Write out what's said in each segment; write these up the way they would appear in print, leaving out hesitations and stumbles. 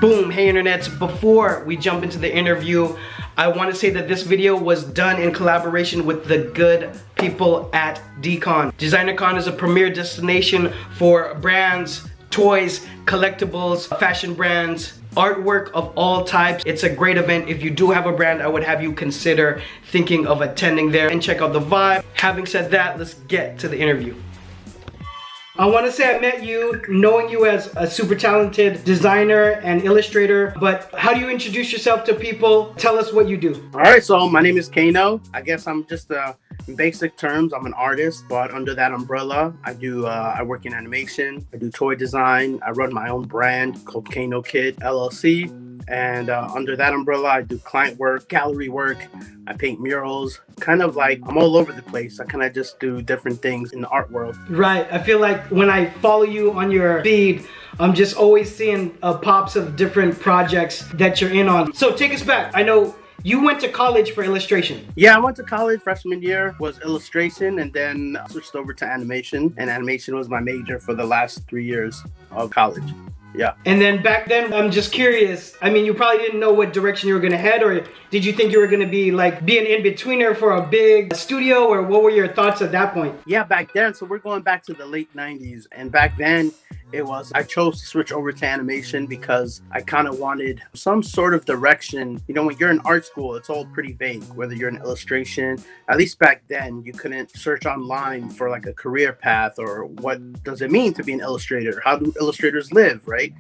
Boom, hey internets, before we jump into the interview, I want to say that this video was done in collaboration with the good people at DCon. DesignerCon is a premier destination for brands, toys, collectibles, fashion brands, artwork of all types. It's a great event. If you do have a brand, I would have you consider thinking of attending there and check out the vibe. Having said that, let's get to the interview. I want to say I met you knowing you as a super talented designer and illustrator, but how do you introduce yourself to people? Tell us what you do. All right, so my name is Kano. I guess I'm just in basic terms, I'm an artist, but under that umbrella, I work in animation, I do toy design, I run my own brand called Kano Kid LLC. And under that umbrella, I do client work, gallery work, I paint murals, kind of like I'm all over the place. I kind of just do different things in the art world. Right, I feel like when I follow you on your feed, I'm just always seeing pops of different projects that you're in on. So take us back. I know you went to college for illustration. Yeah, I went to college. Freshman year was illustration, and then I switched over to animation. And animation was my major for the last 3 years of college. Yeah. And then back then, I'm just curious. I mean, you probably didn't know what direction you were going to head, or did you think you were going to be like an in-betweener for a big studio, or what were your thoughts at that point? Yeah, back then. So we're going back to the late 90s. And back then, I chose to switch over to animation because I kind of wanted some sort of direction. You know, when you're in art school, it's all pretty vague, whether you're in illustration. At least back then, you couldn't search online for like a career path or what does it mean to be an illustrator? How do illustrators live, right?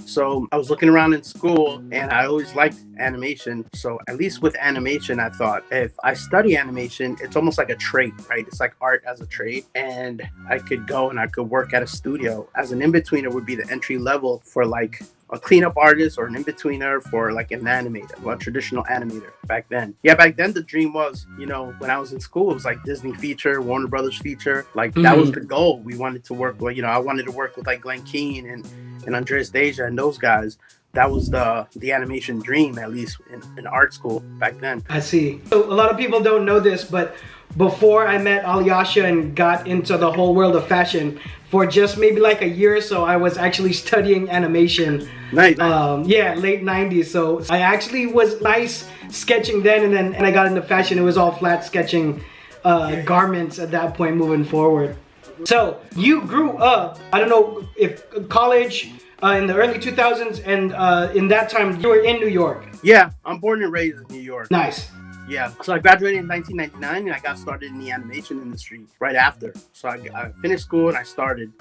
So I was looking around in school and I always liked animation. So at least with animation, I thought if I study animation, it's almost like a trade, right? It's like art as a trade. And I could go and I could work at a studio as an in-betweener would be the entry level for like a cleanup artist or an in-betweener for like an animator, a traditional animator back then. Yeah, back then the dream was, you know, when I was in school, it was like Disney feature, Warner Brothers feature. Like that was the goal. We wanted to work with, you know, I wanted to work with like Glenn Keane and Andres Deja and those guys. That was the animation dream, at least in art school back then. I see. So a lot of people don't know this, but before I met Alyosha and got into the whole world of fashion, for just maybe like a year or so, I was actually studying animation. Nice. Yeah, late 90s. So I actually was nice sketching then, and then I got into fashion. It was all flat sketching garments at that point moving forward. So you grew up, I don't know if college, in the early 2000s, and in that time you were in New York. Yeah, I'm born and raised in New York. Nice. Yeah, so I graduated in 1999 and I got started in the animation industry right after. So I finished school and I started.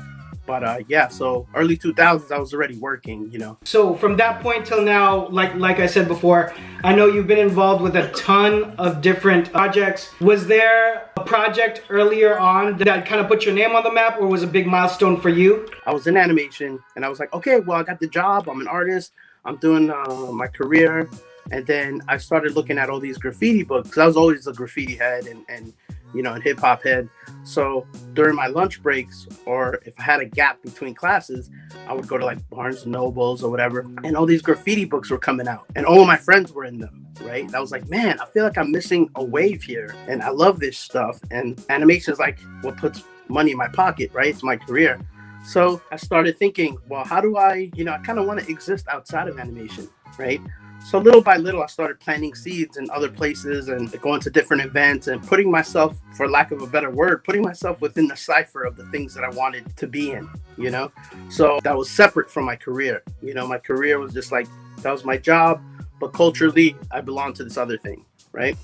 But yeah, so early 2000s I was already working, you know. So from that point till now, like I said before, I know you've been involved with a ton of different projects. Was there a project earlier on that kind of put your name on the map, or was a big milestone for you? I was in animation and I was like, okay, well, I got the job. I'm an artist. I'm doing my career. And then I started looking at all these graffiti books because I was always a graffiti head and you know, and hip hop head. So during my lunch breaks, or if I had a gap between classes, I would go to like Barnes and Nobles or whatever. And all these graffiti books were coming out and all of my friends were in them, right? I was like, man, I feel like I'm missing a wave here. And I love this stuff. And animation is like what puts money in my pocket, right? It's my career. So I started thinking, well, how do I, you know, I kind of want to exist outside of animation, right? So little by little, I started planting seeds in other places and going to different events and putting myself, for lack of a better word, putting myself within the cipher of the things that I wanted to be in, you know? So that was separate from my career. You know, my career was just like, that was my job, but culturally, I belonged to this other thing, right?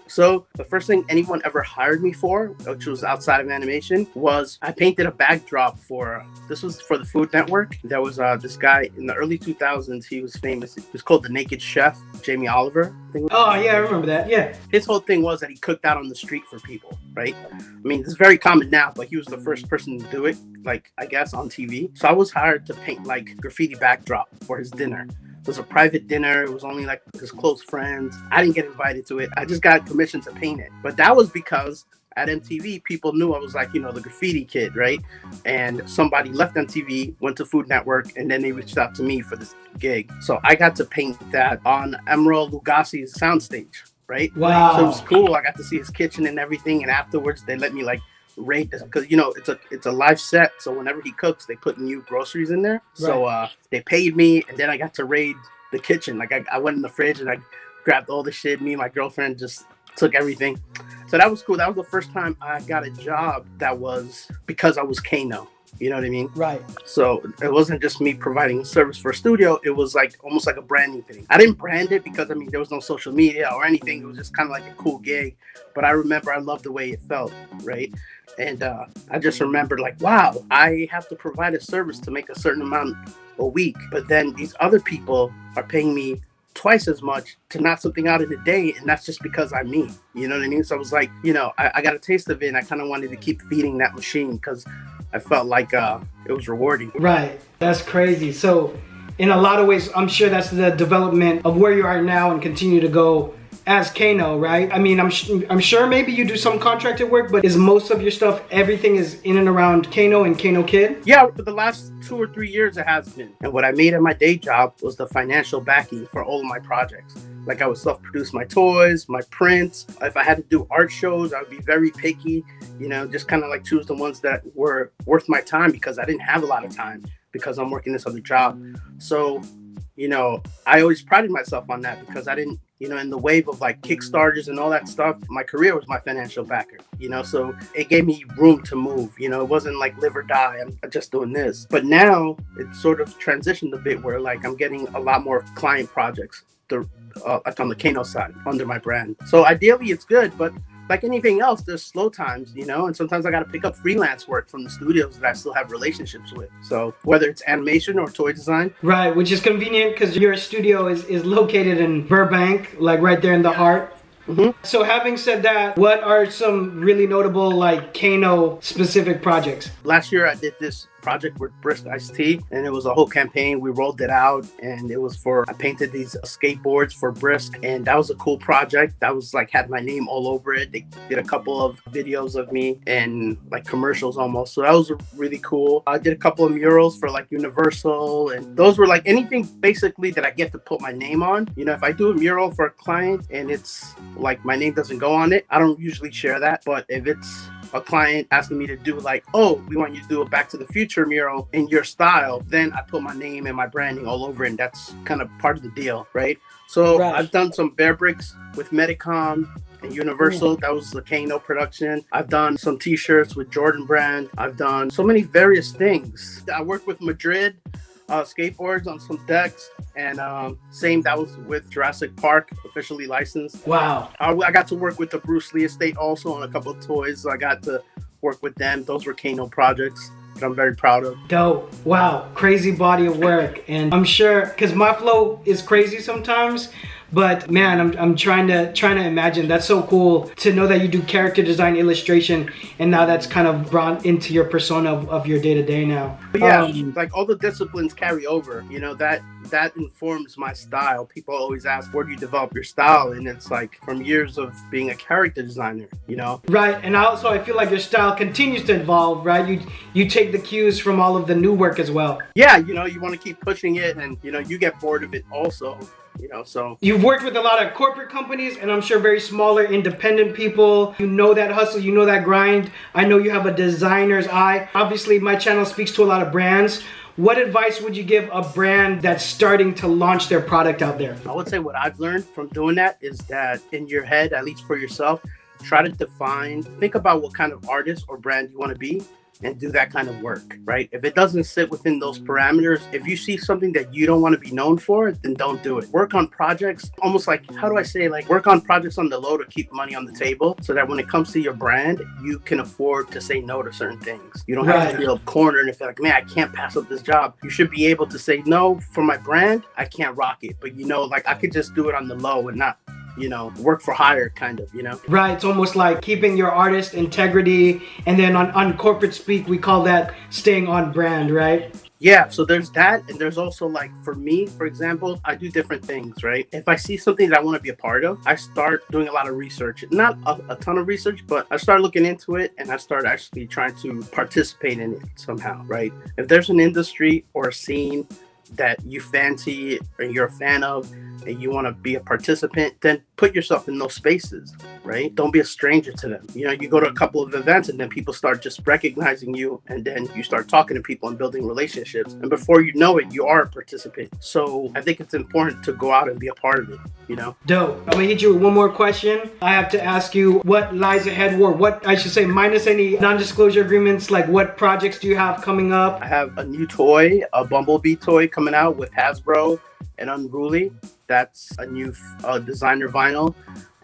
So the first thing anyone ever hired me for, which was outside of animation, was I painted a backdrop this was for the Food Network. There was this guy in the early 2000s. He was famous. He was called the Naked Chef, Jamie Oliver. Oh, yeah, I remember that. Yeah. His whole thing was that he cooked out on the street for people, right? I mean, it's very common now, but he was the first person to do it, like, I guess, on TV. So I was hired to paint like graffiti backdrop for his dinner. It was a private dinner. It was only like his close friends. I didn't get invited to it. I just got permission to paint it. But that was because at MTV, people knew I was like, you know, the graffiti kid, right? And somebody left MTV, went to Food Network, and then they reached out to me for this gig. So I got to paint that on Emeril Lagasse's soundstage, right? Wow. So it was cool. I got to see his kitchen and everything. And afterwards, they let me like rate this because, you know, it's a live set. So whenever he cooks, they put new groceries in there. Right. So they paid me, and then I got to raid the kitchen. Like I went in the fridge and I grabbed all the shit. Me and my girlfriend just took everything. So that was cool. That was the first time I got a job that was because I was Kano. You know what I mean? Right. So it wasn't just me providing a service for a studio. It was like almost like a branding thing. I didn't brand it because, I mean, there was no social media or anything. It was just kind of like a cool gig. But I remember I loved the way it felt, right? And I just remembered like, wow, I have to provide a service to make a certain amount a week. But then these other people are paying me twice as much to knock something out in a day, and that's just because I'm me. You know what I mean? So I was like, you know, I got a taste of it, and I kind of wanted to keep feeding that machine because I felt like it was rewarding. Right. That's crazy. So in a lot of ways, I'm sure that's the development of where you are now and continue to go as Kano, right? I mean, I'm sure maybe you do some contracted work, but is most of your stuff, everything is in and around Kano and Kano Kid? Yeah, for the last 2 or 3 years it has been. And what I made at my day job was the financial backing for all of my projects. Like I would self-produce my toys, my prints. If I had to do art shows, I would be very picky, you know, just kind of like choose the ones that were worth my time because I didn't have a lot of time because I'm working this other job. So, you know, I always prided myself on that because I didn't, you know, in the wave of like Kickstarters and all that stuff, my career was my financial backer, you know, so it gave me room to move, you know, it wasn't like live or die, I'm just doing this. But now it's sort of transitioned a bit where like I'm getting a lot more client projects on the Kano side under my brand. So ideally it's good, but like anything else, there's slow times, you know, and sometimes I got to pick up freelance work from the studios that I still have relationships with. So whether it's animation or toy design. Right, which is convenient because your studio is located in Burbank, like right there in the heart. Mm-hmm. So having said that, what are some really notable like Kano specific projects? Last year I did this project with Brisk Iced Tea, and it was a whole campaign. We rolled it out, and it was I painted these skateboards for Brisk, and that was a cool project. That was like had my name all over it. They did a couple of videos of me and like commercials almost. So that was really cool. I did a couple of murals for like Universal, and those were like anything basically that I get to put my name on. You know, if I do a mural for a client and it's like my name doesn't go on it, I don't usually share that. But if it's a client asking me to do like, oh, we want you to do a Back to the Future mural in your style, then I put my name and my branding all over it, and that's kind of part of the deal, right? So right. I've done some bear bricks with Medicom and Universal. That was the Kano production. I've done some t-shirts with Jordan brand. I've done so many various things. I worked with Madrid skateboards on some decks, and same, that was with Jurassic Park, officially licensed. Wow. I got to work with the Bruce Lee estate also on a couple of toys, so I got to work with them. Those were Kano projects that I'm very proud of. Dope. Wow, crazy body of work. And I'm sure, because my flow is crazy sometimes, but man, I'm trying to imagine. That's so cool to know that you do character design, illustration, and now that's kind of brought into your persona of your day-to-day now. But yeah, like all the disciplines carry over, you know, that informs my style. People always ask, where do you develop your style? And it's like from years of being a character designer, you know? Right, and also I feel like your style continues to evolve, right? You take the cues from all of the new work as well. Yeah, you know, you want to keep pushing it, and, you know, you get bored of it also. You know, so you've worked with a lot of corporate companies, and I'm sure very smaller independent people. You know that hustle, you know that grind. I know you have a designer's eye. Obviously my channel speaks to a lot of brands. What advice would you give a brand that's starting to launch their product out there? I would say what I've learned from doing that is that in your head, at least for yourself, try to think about what kind of artist or brand you want to be, and do that kind of work, right? If it doesn't sit within those parameters, if you see something that you don't want to be known for, then don't do it. Work on projects, almost like, how do I say, like work on projects on the low to keep money on the table, so that when it comes to your brand, you can afford to say no to certain things. You don't have to feel cornered and feel like, man, I can't pass up this job. You should be able to say no. For my brand, I can't rock it, but you know, like I could just do it on the low and not, you know, work for hire kind of, you know? Right, it's almost like keeping your artist integrity, and then on corporate speak, we call that staying on brand, right? Yeah, so there's that, and there's also like, for me, for example, I do different things, right? If I see something that I want to be a part of, I start doing a lot of research. Not a ton of research, but I start looking into it, and I start actually trying to participate in it somehow, right? If there's an industry or a scene that you fancy or you're a fan of and you want to be a participant, then put yourself in those spaces, right? Don't be a stranger to them. You know, you go to a couple of events and then people start just recognizing you, and then you start talking to people and building relationships. And before you know it, you are a participant. So I think it's important to go out and be a part of it, you know? Dope. I'm gonna hit you with one more question. I have to ask you what lies ahead, or what I should say, minus any non-disclosure agreements, like what projects do you have coming up? I have a new toy, a Bumblebee toy coming out with Hasbro and Unruly. That's a new designer vinyl,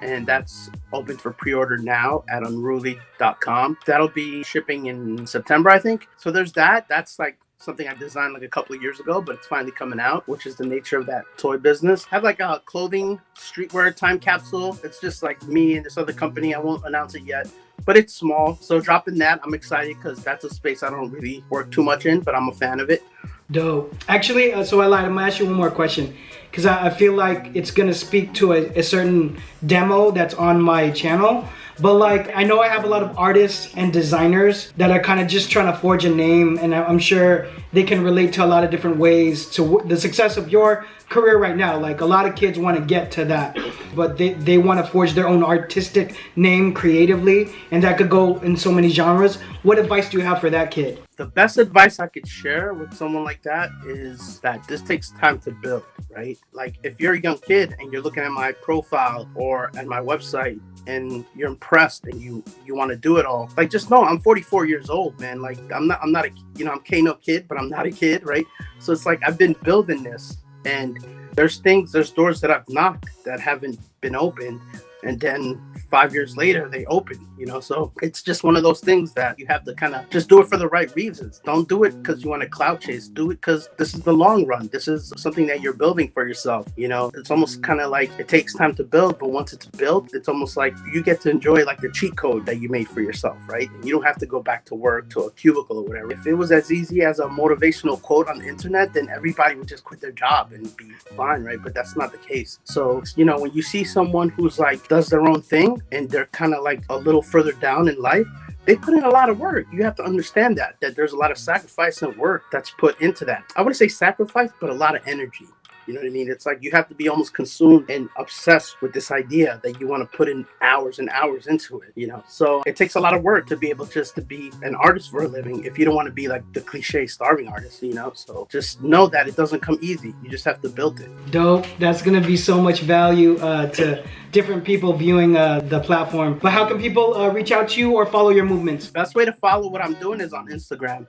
and that's open for pre-order now at unruly.com. That'll be shipping in September, I think. So there's that. That's like something I designed like a couple of years ago, but it's finally coming out, which is the nature of that toy business. I have like a clothing streetwear time capsule. It's just like me and this other company. I won't announce it yet, but it's small. So dropping that, I'm excited because that's a space I don't really work too much in, but I'm a fan of it. Dope. Actually, so I lied. I'm gonna ask you one more question, because I feel like it's gonna speak to a certain demo that's on my channel. But like, I know I have a lot of artists and designers that are kind of just trying to forge a name, and I'm sure they can relate to a lot of different ways to the success of your career right now. Like, a lot of kids want to get to that, but they want to forge their own artistic name creatively, and that could go in so many genres. What advice do you have for that kid? The best advice I could share with someone like that is that this takes time to build, right? Like, if you're a young kid and you're looking at my profile or at my website and you're impressed and you want to do it all, like, just know I'm 44 years old, man. Like, I'm not a, you know, I'm Kano kid, but I'm not a kid, right? So it's like, I've been building this, and there's doors that I've knocked that haven't been opened, and then 5 years later they open, you know? So it's just one of those things that you have to kind of just do it for the right reasons. Don't do it because you want to clout chase. Do it because this is the long run. This is something that you're building for yourself, you know? It's almost kind of like, it takes time to build, but once it's built, it's almost like you get to enjoy like the cheat code that you made for yourself, right? And you don't have to go back to work, to a cubicle or whatever. If it was as easy as a motivational quote on the internet, then everybody would just quit their job and be fine, right? But that's not the case. So, you know, when you see someone who's like, does their own thing and they're kind of like a little further down in life, they put in a lot of work. You have to understand that there's a lot of sacrifice and work that's put into that. I wouldn't say sacrifice, but a lot of energy. You know what I mean? It's like you have to be almost consumed and obsessed with this idea that you want to put in hours and hours into it, you know? So it takes a lot of work to be able just to be an artist for a living if you don't want to be like the cliche starving artist, you know? So just know that it doesn't come easy. You just have to build it. Dope. That's going to be so much value to different people viewing the platform. But how can people reach out to you or follow your movements? Best way to follow what I'm doing is on Instagram.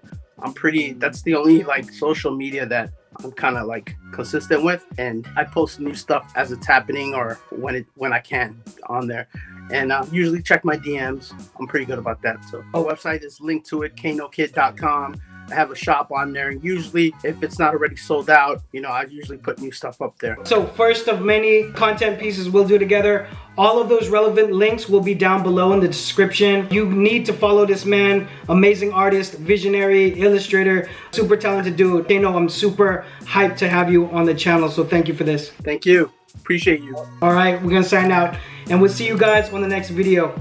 That's the only like social media that I'm kind of like consistent with, and I post new stuff as it's happening or when I can on there, and usually check my DMs. I'm pretty good about that. So our website is linked to it, kanokid.com. I have a shop on there, and usually if it's not already sold out, you know, I usually put new stuff up there. So first of many content pieces we'll do together. All of those relevant links will be down below in the description. You need to follow this man. Amazing artist, visionary, illustrator, super talented dude. Kano, I'm super hyped to have you on the channel, so thank you for this. Thank you. Appreciate you. All right, we're gonna sign out, and we'll see you guys on the next video.